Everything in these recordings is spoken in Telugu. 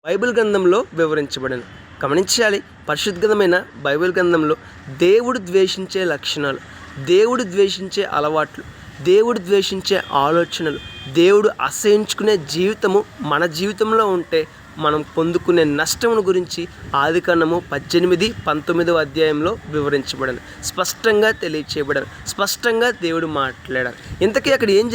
బైబిల్ గ్రంథంలో వివరించబడిన గమనించాలి. పరిశుద్ధమైన బైబిల్ గ్రంథంలో దేవుడు ద్వేషించే లక్షణాలు, దేవుడు ద్వేషించే అలవాట్లు, దేవుడు ద్వేషించే ఆలోచనలు, దేవుడు అసహించుకునే జీవితము మన జీవితంలో ఉంటే మనం పొందుకునే నష్టమును గురించి ఆదికాండము 18-19 అధ్యాయంలో వివరించబడను, స్పష్టంగా తెలియచేయబడను, స్పష్టంగా దేవుడు మాట్లాడారు. ఇంతకీ అక్కడ ఏం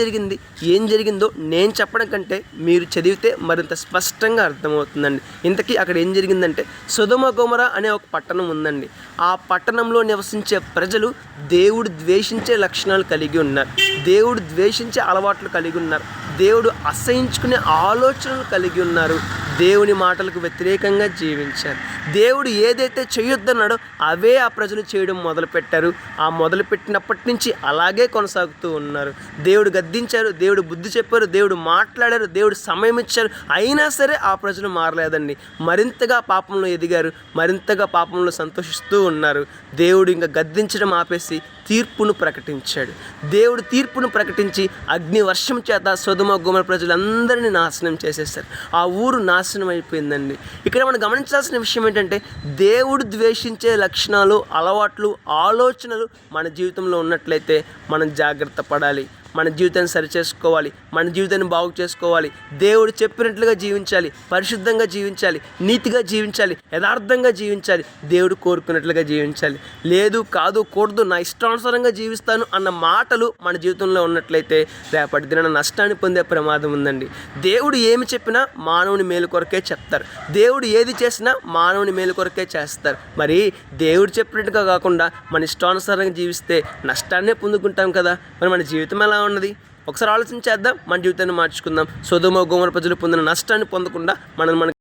జరిగిందో నేను చెప్పడం కంటే మీరు చదివితే మరింత స్పష్టంగా అర్థమవుతుందండి. ఇంతకీ అక్కడ ఏం జరిగిందంటే, సొదొమ గొమొర అనే ఒక పట్టణం ఉందండి. ఆ పట్టణంలో నివసించే ప్రజలు దేవుడు ద్వేషించే లక్షణాలు కలిగి ఉన్నారు, దేవుడు ద్వేషించే అలవాట్లు కలిగి ఉన్నారు, దేవుడు అసహించుకునే ఆలోచనలు కలిగి ఉన్నారు, దేవుని మాటలకు వ్యతిరేకంగా జీవించారు. దేవుడు ఏదైతే చేయొద్దన్నాడో అవే ఆ ప్రజలు చేయడం మొదలుపెట్టారు. ఆ మొదలుపెట్టినప్పటి నుంచి అలాగే కొనసాగుతూ ఉన్నారు. దేవుడు గద్దించారు, దేవుడు బుద్ధి చెప్పారు, దేవుడు మాట్లాడారు, దేవుడు సమయం ఇచ్చారు, అయినా సరే ఆ ప్రజలు మారలేదండి. మరింతగా పాపంలో ఎదిగారు, మరింతగా పాపంలో సంతోషిస్తూ ఉన్నారు. దేవుడు ఇంకా గద్దించడం ఆపేసి తీర్పును ప్రకటించాడు. దేవుడు తీర్పును ప్రకటించి అగ్ని వర్షం చేత సొదొమ గొమొర ప్రజలందరినీ నాశనం చేసేసారు. ఆ ఊరు నాశనం అయిపోయిందండి. ఇక్కడ మనం గమనించాల్సిన విషయం ఏంటంటే, దేవుడు ద్వేషించే లక్షణాలు, అలవాట్లు, ఆలోచనలు మన జీవితంలో ఉన్నట్లయితే మనం జాగ్రత్త పడాలి. మన జీవితాన్ని సరిచేసుకోవాలి, మన జీవితాన్ని బాగు చేసుకోవాలి, దేవుడు చెప్పినట్లుగా జీవించాలి, పరిశుద్ధంగా జీవించాలి, నీతిగా జీవించాలి, యథార్థంగా జీవించాలి, దేవుడు కోరుకున్నట్లుగా జీవించాలి. లేదు, కాదు, కూడదు, నా ఇష్టానుసారంగా జీవిస్తాను అన్న మాటలు మన జీవితంలో ఉన్నట్లయితే రేపటి దిన నష్టాన్ని పొందే ప్రమాదం ఉందండి. దేవుడు ఏమి చెప్పినా మానవుని మేలు కొరకే చెప్తారు, దేవుడు ఏది చేసినా మానవుని మేలు కొరకే చేస్తారు. మరి దేవుడు చెప్పినట్టుగా కాకుండా మన ఇష్టానుసారంగా జీవిస్తే నష్టాన్నే పొందుకుంటాం కదా. మరి మన జీవితం ఎలా ఉన్నది? ఒకసారి ఆలోచించేద్దాం, మన జీవితాన్ని మార్చుకుందాం. సొదొమ గొమొర ప్రజలు పొందిన నష్టాన్ని పొందకుండా మనం